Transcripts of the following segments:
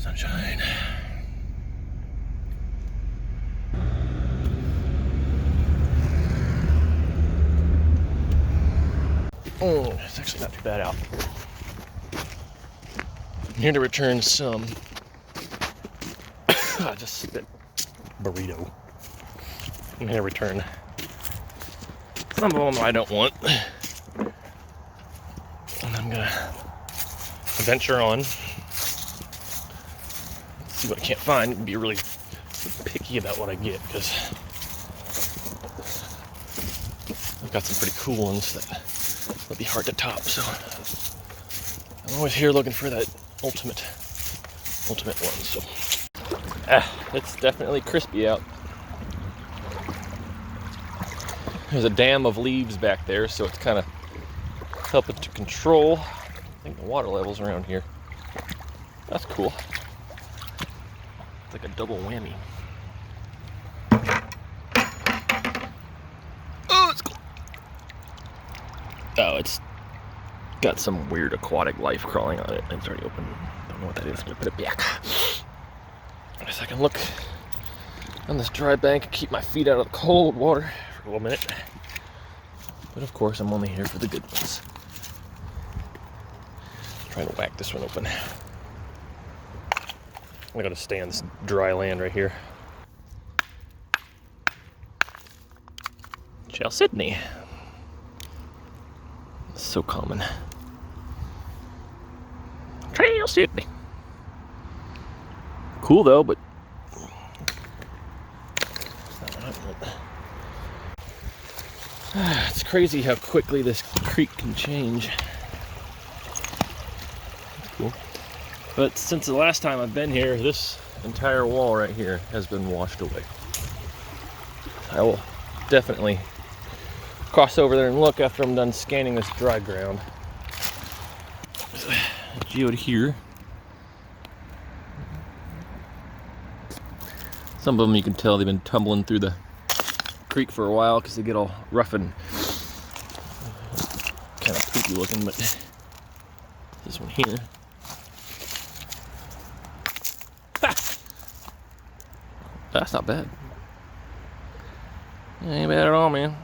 Sunshine. Oh, it's actually not too bad out. I'm here to return some. I just spit burrito. I'm here to return some of them I don't want. And I'm gonna venture on. See what I can't find and be really picky about what I get, because I've got some pretty cool ones that would be hard to top. So I'm always here looking for that ultimate one. So it's definitely crispy out. There's a dam of leaves back there, so it's kind of helping to control, I think, the water levels around here. That's cool. It's like a double whammy. Oh, it's cool. Oh, it's got some weird aquatic life crawling on it. It's already open. Don't know what that is. I'm gonna put it back. I guess I can look on this dry bank and keep my feet out of the cold water for a little minute. But of course, I'm only here for the good ones. Trying to whack this one open. I'm gonna stay on this dry land right here. Shell Sydney. It's so common. Trail Sydney. Cool though, but that's not what I want. It's crazy how quickly this creek can change. That's cool. But since the last time I've been here, this entire wall right here has been washed away. I will definitely cross over there and look after I'm done scanning this dry ground. There's a geode here. Some of them you can tell they've been tumbling through the creek for a while because they get all rough and kind of poopy looking, but this one here. Ha! That's not bad. Ain't bad at all, man.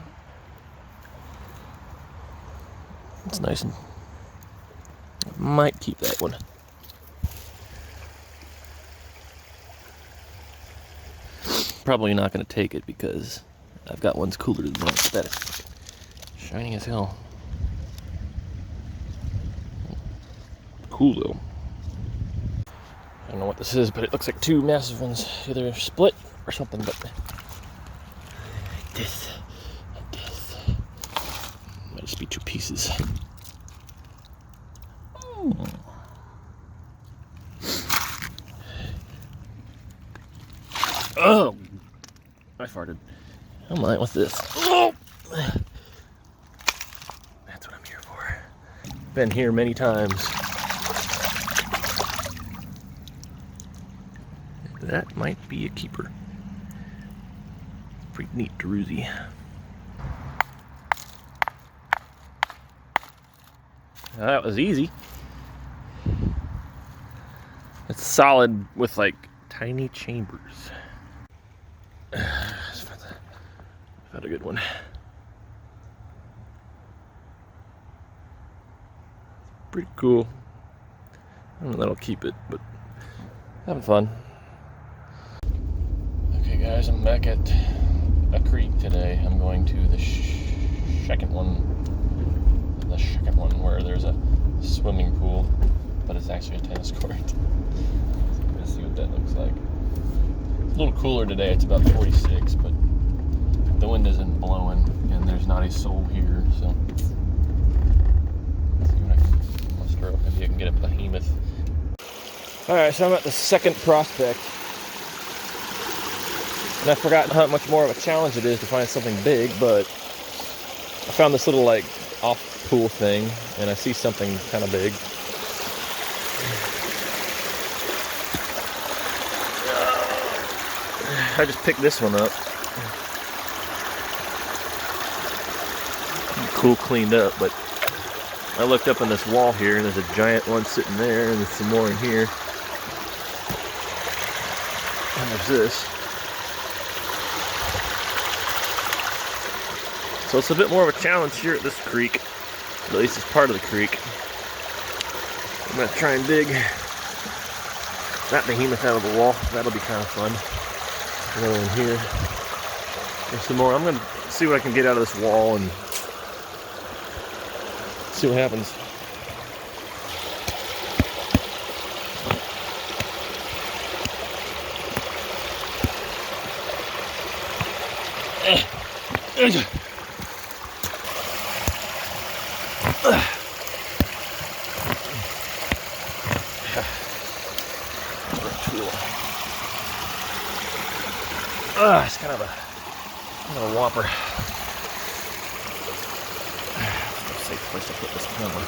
It's nice, and I might keep that one. Probably not going to take it because I've got ones cooler than that. That is shiny as hell. Cool though. I don't know what this is, but it looks like two massive ones, either split or something. But this and this might just be two pieces. Oh, I farted. I'm like, what's this? Oh! That's what I'm here for. Been here many times. That might be a keeper. Pretty neat druzy. Now that was easy. It's solid with like tiny chambers. Found a good one. Pretty cool. I don't know if that'll keep it, but having fun. Okay guys, I'm back at a creek today. I'm going to the second one where there's a swimming pool, but it's actually a tennis court. So I'm gonna see what that looks like. It's a little cooler today, it's about 46, but the wind isn't blowing and there's not a soul here, so let's see what I can muster up. Maybe I can get a behemoth. Alright, so I'm at the second prospect. And I forgot how much more of a challenge it is to find something big, but I found this little like off pool thing and I see something kind of big. I just picked this one up. Cool, cleaned up, but I looked up on this wall here and there's a giant one sitting there and there's some more in here. And there's this. So it's a bit more of a challenge here at this creek. At least it's part of the creek. I'm going to try and dig that behemoth out of the wall. That'll be kind of fun. Another one here. There's some more. I'm going to see what I can get out of this wall and see what happens. It's kind of a whopper. That's a safe place to put this camera.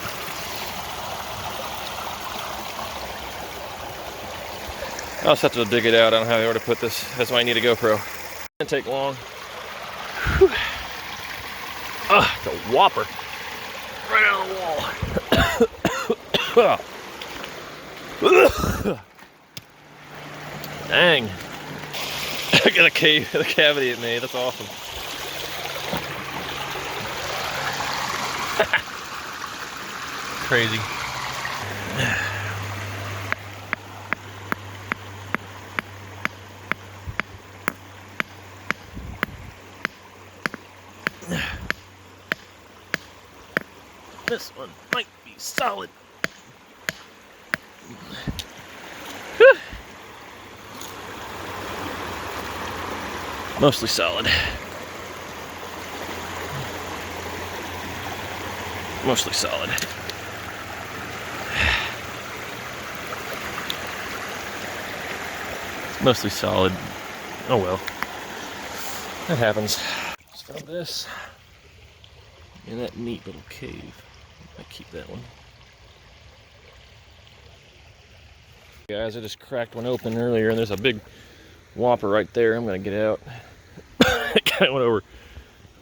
I'll just have to dig it out. I don't have anywhere to put this. That's why I need a GoPro. It doesn't take long. Whew. It's a whopper. Right out of the wall. Dang. I got a cavity it made. That's awesome. Crazy. This one might be solid. Mostly solid. Mostly solid. It's mostly solid. Oh well. That happens. Just found this in that neat little cave. I keep that one. Guys, I just cracked one open earlier and there's a big whopper right there. I'm gonna get out. I kind of went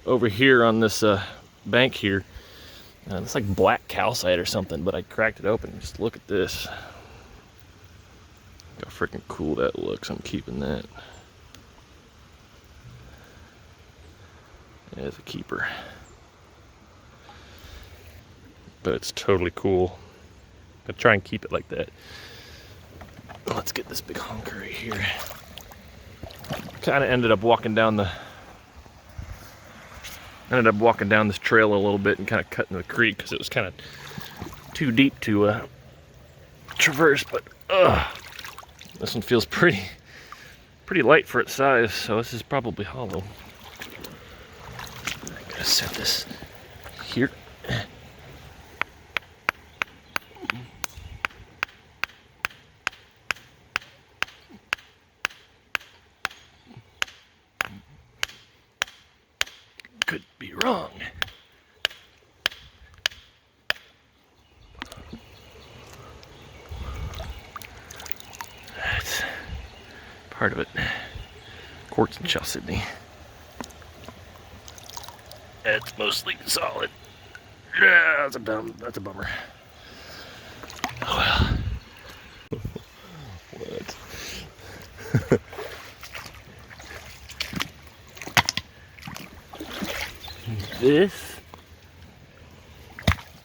over here on this bank here. It's like black calcite or something, but I cracked it open. Just look at this. Look how freaking cool that looks. I'm keeping that. As a keeper. But it's totally cool. I try and keep it like that. Let's get this big honker right here. Kind of ended up walking down this trail a little bit and kind of cutting the creek because it was kind of too deep to traverse. But this one feels pretty light for its size, so this is probably hollow. I gotta set this here. Could be wrong. That's part of it. Quartz and chalcedony. It's mostly solid. Yeah, that's a bummer. Oh well. What? This,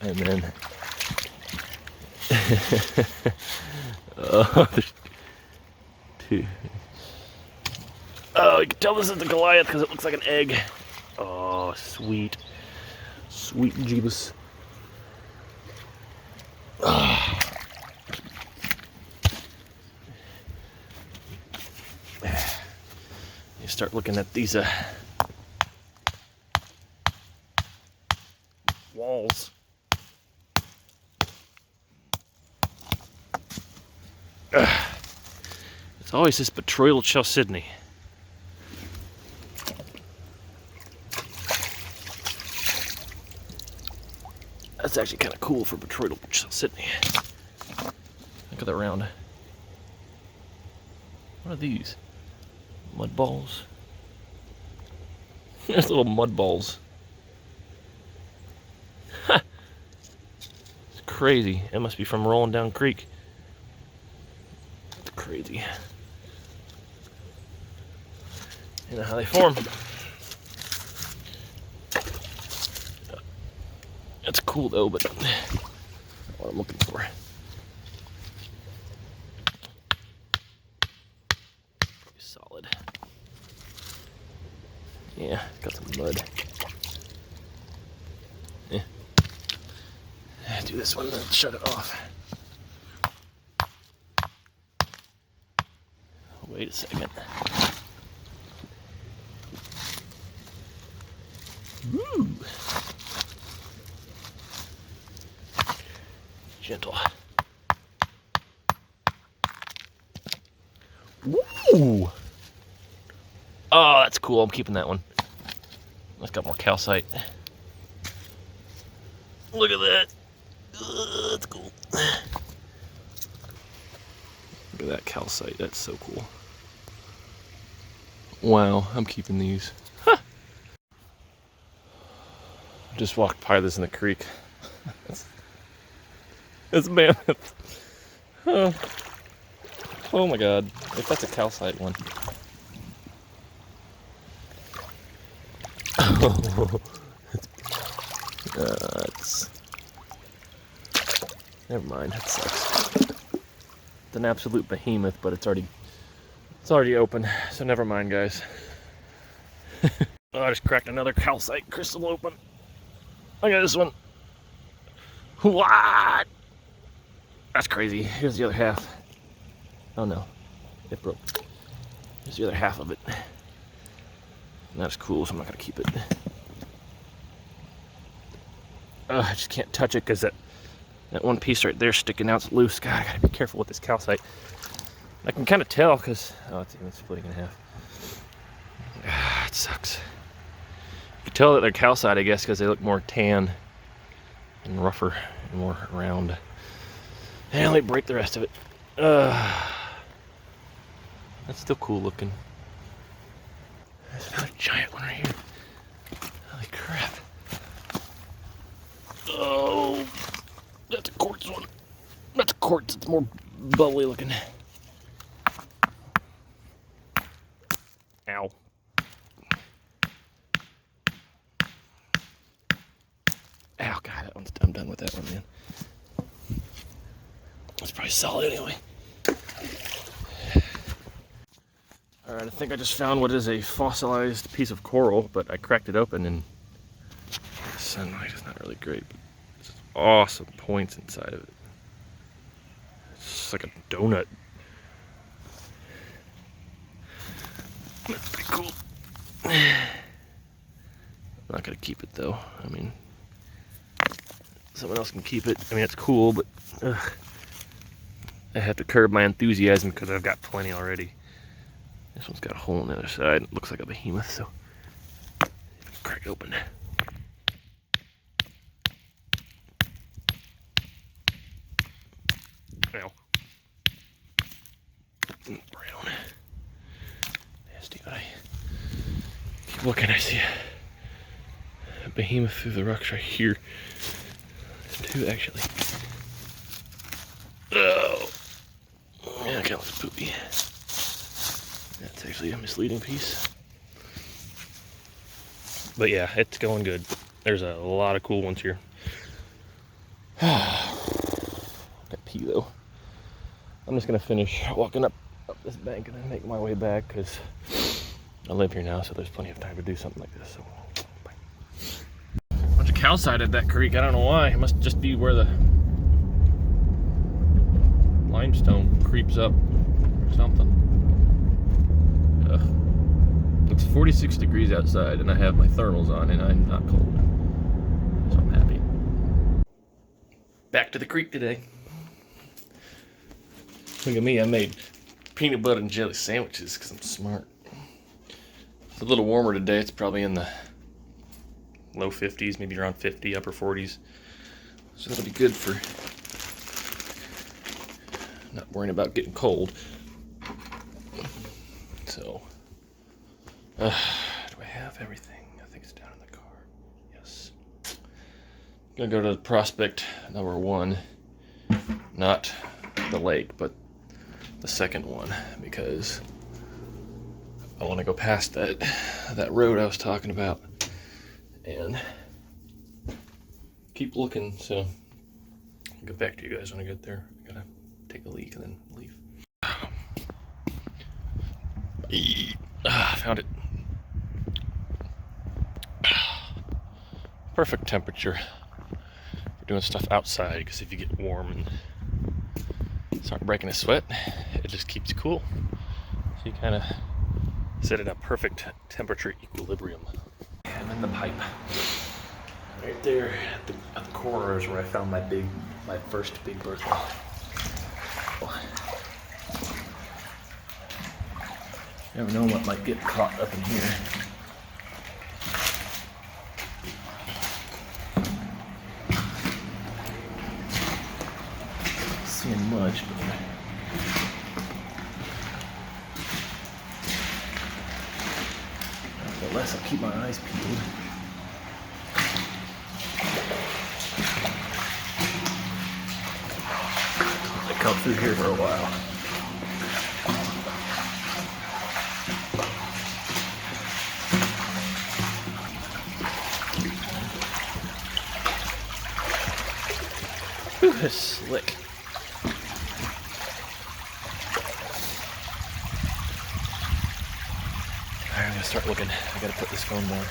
and then oh, there's two. Oh, you can tell this is the Goliath because it looks like an egg. Oh, sweet, sweet Jeebus. Oh. You start looking at these walls. It's always this betroyal chalcedony. That's actually kind of cool for betroyal chalcedony. Look at that round. What are these? Mud balls? There's little mud balls. It's crazy. It must be from rolling down creek. It's crazy. You know how they form. It's cool though, but not what I'm looking for. Pretty solid. Yeah, got some mud. Yeah. Do this one, then shut it off. Wait a second. Woo! Gentle. Woo! Oh, that's cool. I'm keeping that one. That's got more calcite. Look at that. That's cool. Look at that calcite. That's so cool. Wow, I'm keeping these. Huh. Just walked by this in the creek. It's mammoth. Oh. Oh my god. If that's a calcite one. Oh. It's... Never mind, that sucks. It's an absolute behemoth, but it's already open, so never mind, guys. Oh, I just cracked another calcite crystal open. Look at this one. What? That's crazy. Here's the other half. Oh no, it broke. Here's the other half of it. And that's cool, so I'm not gonna keep it. I just can't touch it because that one piece right there sticking out's loose. God, I gotta be careful with this calcite. I can kind of tell because, oh, it's even splitting in half. Ah, it sucks. You can tell that they're calcite, I guess, because they look more tan and rougher and more round. And let me break the rest of it. That's still cool looking. There's another giant one right here. Holy crap. Oh, that's a quartz one. That's a quartz. It's more bubbly looking. Ow. Ow, God, I'm done with that one, man. It's probably solid anyway. Alright, I think I just found what is a fossilized piece of coral, but I cracked it open and the sunlight is not really great, but it's awesome points inside of it. It's just like a donut. That's pretty cool. I'm not gonna keep it though. I mean, someone else can keep it. I mean, it's cool, but I have to curb my enthusiasm because I've got plenty already. This one's got a hole on the other side. It looks like a behemoth, so crack it open. Ow. Brown. Nasty eye. Keep looking, I see a behemoth through the rocks right here. There's two, actually. Oh. Yeah, that looks poopy. That's actually a misleading piece. But yeah, it's going good. There's a lot of cool ones here. Got pee though. I'm just gonna finish walking up this bank and then make my way back because I live here now, so there's plenty of time to do something like this. So, bye. Bunch of calcite at that creek. I don't know why. It must just be where the limestone creeps up or something. It's 46 degrees outside and I have my thermals on and I'm not cold, so I'm happy. Back to the creek today. Look at me, I made peanut butter and jelly sandwiches because I'm smart. It's a little warmer today. It's probably in the low 50s, maybe around 50, upper 40s. So that'll be good for not worrying about getting cold. So, do I have everything? I think it's down in the car. Yes. Gonna go to prospect number 1, not the lake, but the second one, because I want to go past that road I was talking about and keep looking. So I'll get back to you guys when I get there. I gotta take a leak and then leave. Found it. Perfect temperature for doing stuff outside, because if you get warm and start breaking a sweat, it just keeps you cool. So you kind of set it at perfect temperature equilibrium. I'm in the pipe. Right there at the corner is where I found my first big bird ball. You never know what might get caught up in here. Not seeing much, but nonetheless, I'll keep my eyes peeled. I come through here for a while. Ooh, it's slick. Alright, I'm gonna start looking. I gotta put this phone down.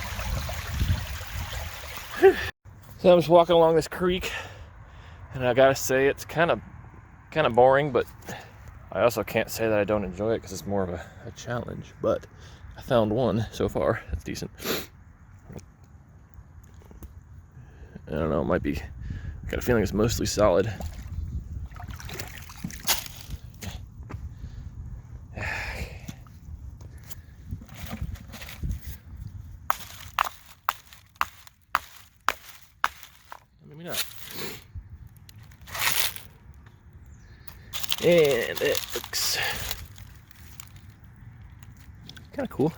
So I'm just walking along this creek, and I gotta say it's kind of boring, but I also can't say that I don't enjoy it, because it's more of a challenge. But I found one so far. That's decent. I don't know, it might be, I got a feeling it's mostly solid. Maybe not. And it looks kind of cool.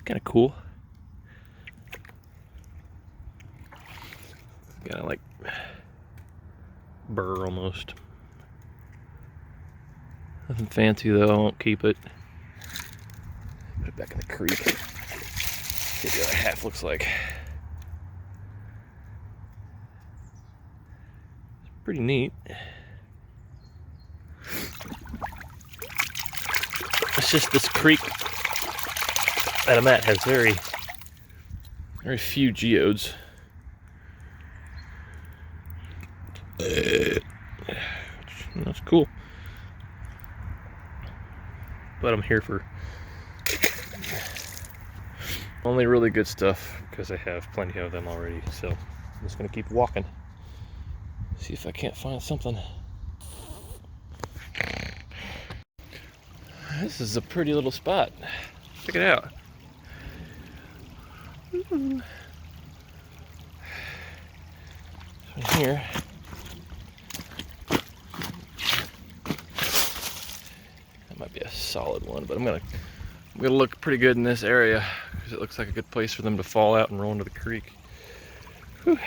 Kind of cool. Kind of like burr almost. Nothing fancy though. I won't keep it. Put it back in the creek. See what the other half looks like. It's pretty neat. It's just this creek that I'm at has very few geodes. That's cool. But I'm here for only really good stuff, because I have plenty of them already. So I'm just gonna keep walking. See if I can't find something. This is a pretty little spot. Check it out. From here, that might be a solid one, but I'm gonna look pretty good in this area, because it looks like a good place for them to fall out and roll into the creek. Whew.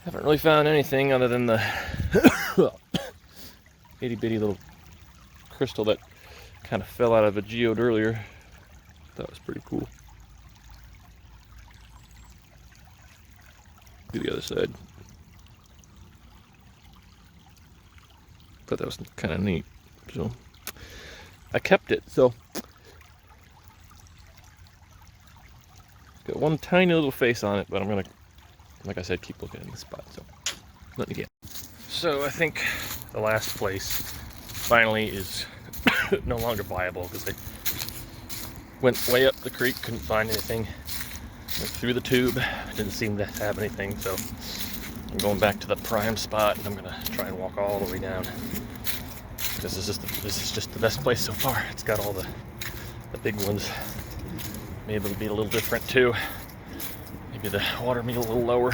Haven't really found anything other than the itty bitty little crystal that kind of fell out of a geode earlier. That was pretty cool. Do the other side. Thought that was kind of neat. So I kept it. So got one tiny little face on it, but I'm gonna, like I said, keep looking in the spot. So nothing to get. So I think the last place finally is no longer viable, because I went way up the creek, couldn't find anything. Went through the tube, didn't seem to have anything, so I'm going back to the prime spot, and I'm gonna try and walk all the way down, because this is just the best place so far. It's got all the big ones. Maybe it'll be a little different too. Maybe the water will be a little lower.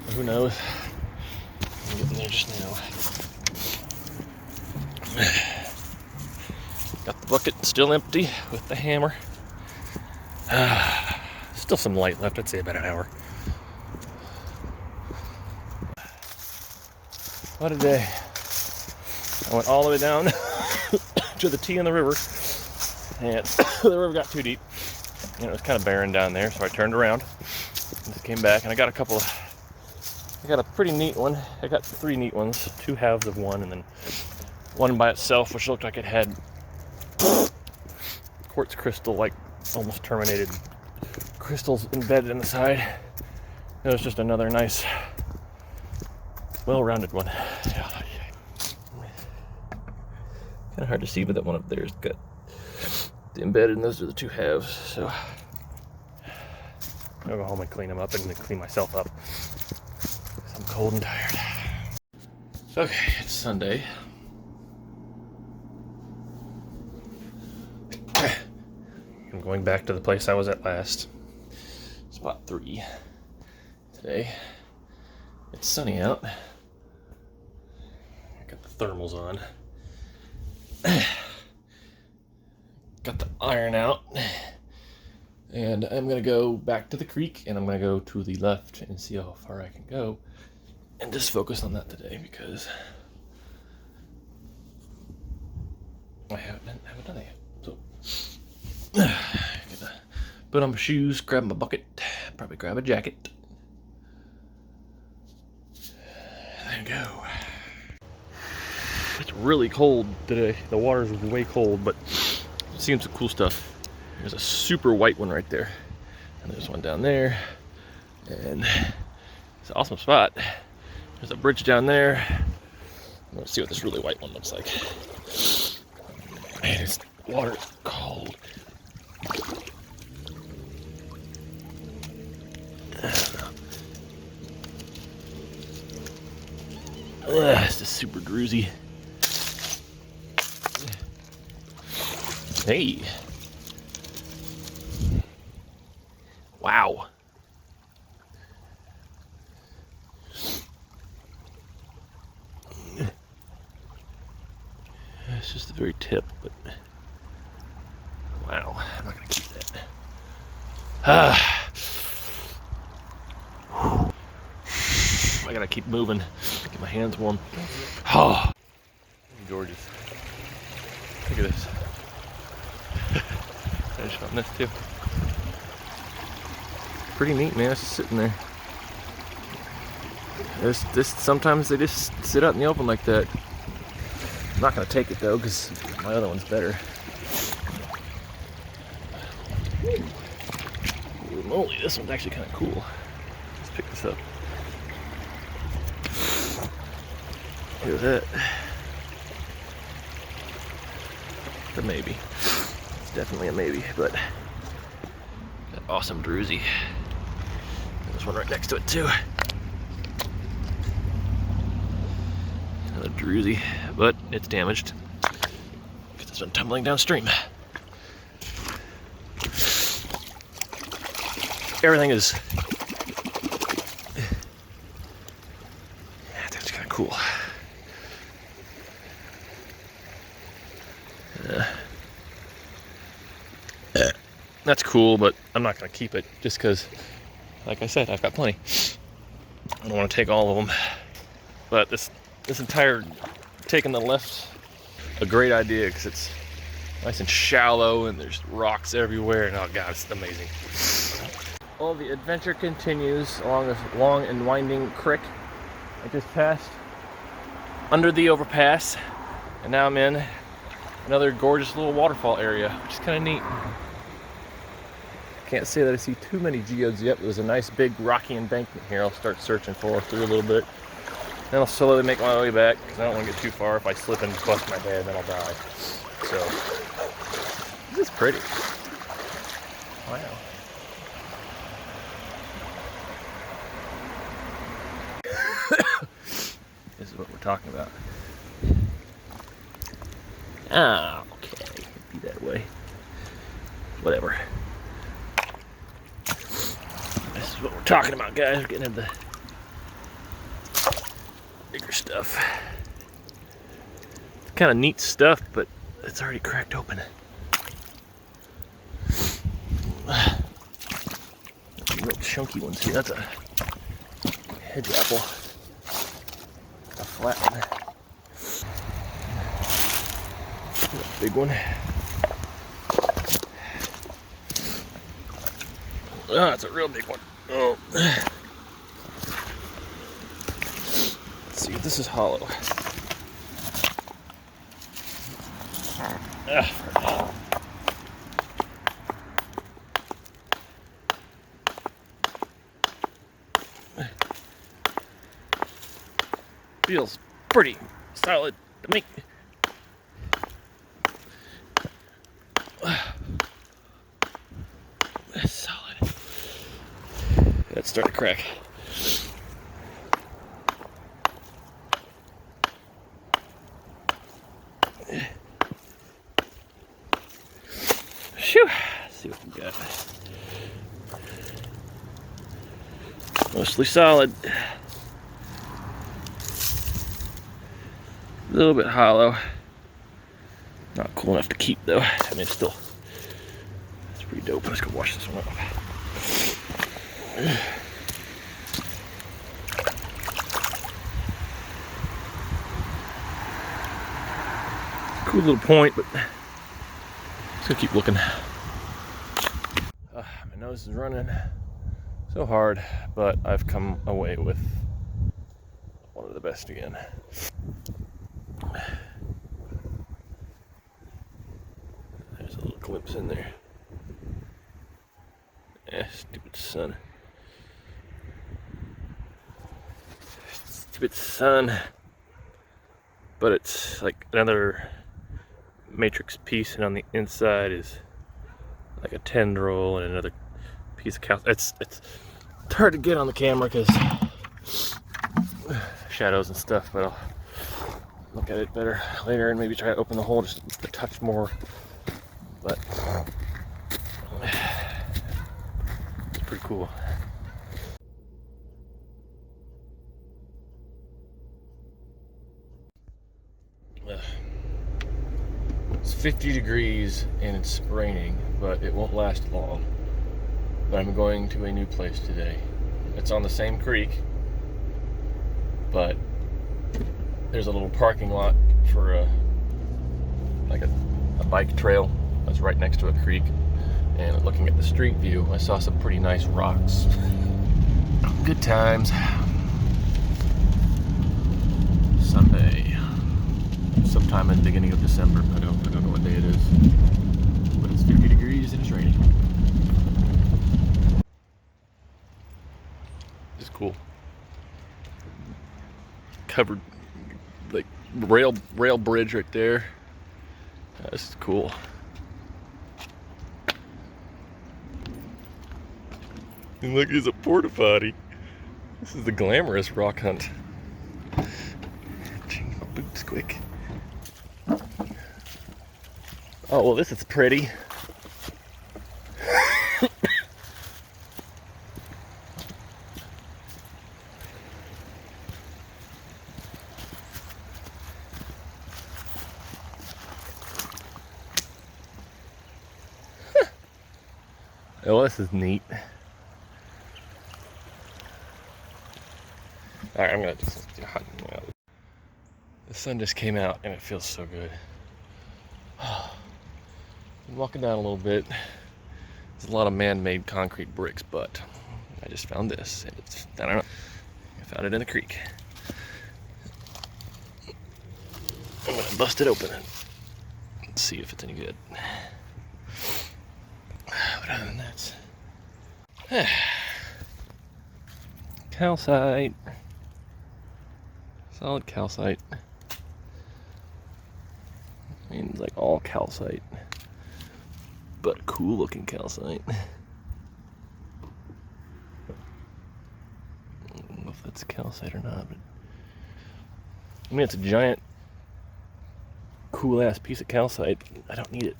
Who knows? I'm getting there just now. Got the bucket still empty with the hammer. Still some light left, I'd say about an hour. What a day. I went all the way down to the T in the river, and the river got too deep, and it was kind of barren down there, so I turned around and just came back, and I got a pretty neat one. I got 3 neat ones, 2 halves of one, and then one by itself, which looked like it had quartz crystal, like almost terminated crystals embedded in the side. It was just another nice, well-rounded one. Yeah. Kind of hard to see, but that one up there is got the embedded, and those are the 2 halves. So I'll go home and clean them up and then clean myself up. I'm cold and tired. Okay, it's Sunday. I'm going back to the place I was at last. Spot 3. Today. It's sunny out. I got the thermals on. Got the iron out. And I'm gonna go back to the creek, and I'm gonna go to the left and see how far I can go. And just focus on that today, because I haven't done it yet. So gonna put on my shoes, grab my bucket, probably grab a jacket, and then go. It's really cold today. The water's way cold, but I'm seeing some cool stuff. There's a super white one right there, and there's one down there, and it's an awesome spot. There's a bridge down there. Let's see what this really white one looks like. Man, this water is cold. It's just super druzy. Hey. Wow. It's just the very tip, but wow, I'm not gonna keep that. I gotta keep moving, get my hands warm. Oh, gorgeous. Look at this. I just found this too. Pretty neat, man. It's just sitting there. This sometimes they just sit out in the open like that. I'm not gonna take it though, because my other one's better. Holy moly, this one's actually kind of cool. Let's pick this up. Look at that. It's a maybe. It's definitely a maybe, but that awesome druzy. There's one right next to it too. Another druzy, but it's damaged because it's been tumbling downstream. Everything is, yeah, that's kind of cool. That's cool, but I'm not going to keep it just because, like I said, I've got plenty. I don't want to take all of them. But this entire taking the left, a great idea because it's nice and shallow and there's rocks everywhere, and oh god, it's amazing. Well, the adventure continues along this long and winding creek I just passed under the overpass, and now I'm in another gorgeous little waterfall area, which is kind of neat. Can't say that I see too many geodes yet, but there's a nice big rocky embankment here. I'll start searching for through a little bit. Then I'll slowly make my way back because I don't want to get too far. If I slip and bust my head, then I'll die. So, this is pretty. Wow. This is what we're talking about. Ah, okay. Be that way. Whatever. This is what we're talking about, guys. We're getting into the bigger stuff. It's kind of neat stuff, but it's already cracked open. chunky ones here. That's a hedge apple. A flat one. A big one. Oh, that's a real big one. Oh. Let's see if this is hollow. Feels pretty solid to me. That's solid. That's starting to crack. Phew. Let's see what we got. Mostly solid. A little bit hollow. Not cool enough to keep though. I mean, it's pretty dope. Let's go wash this one up. Cool little point, but just gonna keep looking. My nose is running so hard, but I've come away with one of the best again. There's a little glimpse in there. Stupid sun. Stupid sun. But it's like another matrix piece, and on the inside is like a tendril and another piece of calcium. It's hard to get on the camera because shadows and stuff, but I'll look at it better later and maybe try to open the hole just a touch more. But it's pretty cool. It's 50 degrees and it's raining, but it won't last long. But I'm going to a new place today. It's on the same creek, but there's a little parking lot for a bike trail that's right next to a creek. And looking at the street view, I saw some pretty nice rocks. Good times. Sunday, sometime in the beginning of December. I don't know what day it is, but it's 50 degrees and it's raining. It's cool. Covered, like rail bridge right there. This is cool. And look, there's a porta potty. This is the glamorous rock hunt. Change my boots quick. Oh, well, this is pretty. Oh, this is neat. Alright, I'm gonna just the sun just came out and it feels so good. I'm walking down a little bit. There's a lot of man-made concrete bricks, but I just found this and it's, I don't know, I found it in the creek. I'm gonna bust it open and see if it's any good. But other than that, calcite. Solid calcite. I mean, like all calcite, but cool looking calcite. I don't know if that's calcite or not, but I mean, it's a giant, cool ass piece of calcite. I don't need it.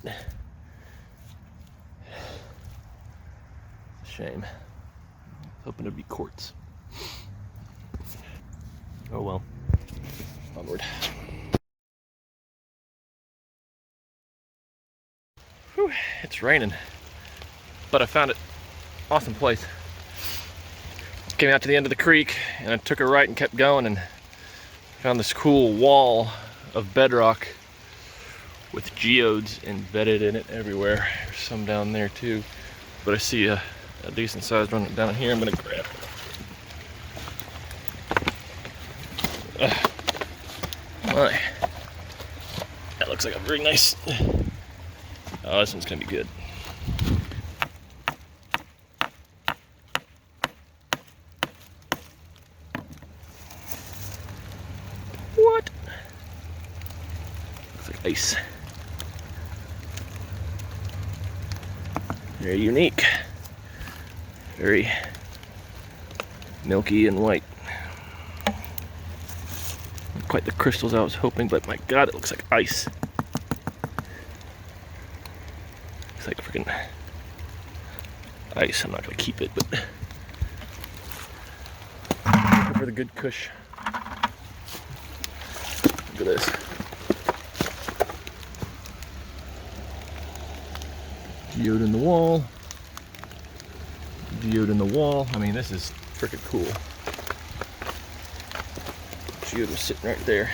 It's a shame. I was hoping it'd be quartz. Oh well. Onward. Whew, it's raining, but I found it. Awesome place. Came out to the end of the creek and I took a right and kept going and found this cool wall of bedrock with geodes embedded in it everywhere. There's some down there too, but I see a decent sized one down here. I'm gonna grab it. My, that looks like a very nice. Oh, this one's gonna be good. What? Looks like ice. Very unique. Very milky and white. Not quite the crystals I was hoping, but my God, it looks like ice. It's like freaking ice. I'm not gonna keep it, but looking for the good kush. Look at this. Geode in the wall. Geode in the wall. I mean, this is freaking cool. Geode was sitting right there.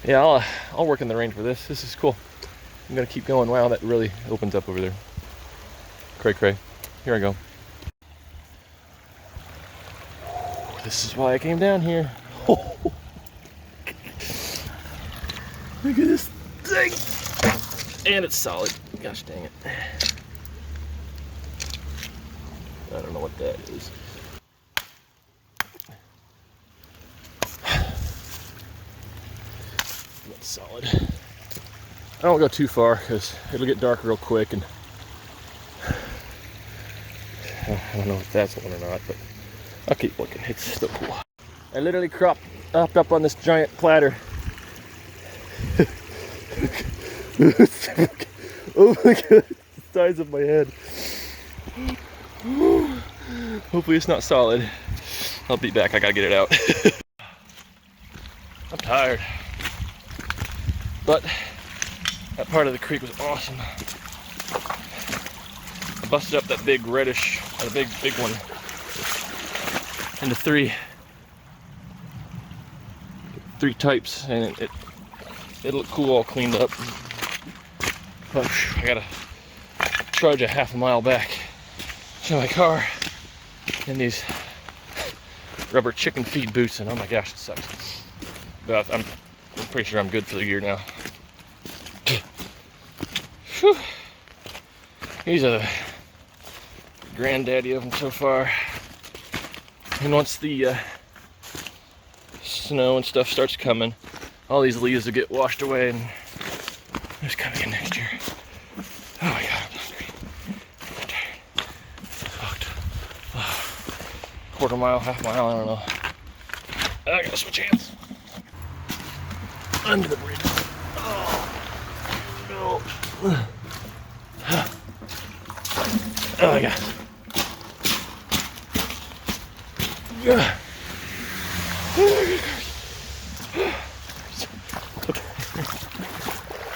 Yeah, I'll work in the rain for this. This is cool. I'm gonna keep going. Wow, that really opens up over there. Cray cray. Here I go. This is why I came down here. Look at this thing. And it's solid. Gosh dang it. I don't know what that is. That's solid. I don't go too far because it'll get dark real quick, and I don't know if that's one or not, but I'll keep looking. It's still cool. I literally cropped up on this giant platter. Oh my God, the size of my head. Hopefully it's not solid. I'll be back, I gotta get it out. I'm tired. But that part of the creek was awesome. I busted up that big reddish, or the big one, into three types, and it looked cool, all cleaned up. But I gotta trudge a half a mile back to my car in these rubber chicken feed boots, and oh my gosh, it sucks. But I'm pretty sure I'm good for the year now. Whew. These are the granddaddy of them so far. And once the snow and stuff starts coming, all these leaves will get washed away, and there's coming in next year. Oh my God, I'm hungry. I'm tired. Fucked. Oh. Quarter mile, half mile, I don't know. I gotta switch hands. Under the bridge. Oh no. Oh my God.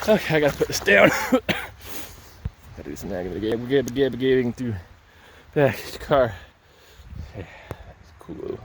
Okay, I gotta put this down. Gotta do some navigating through back to the car. It's cool.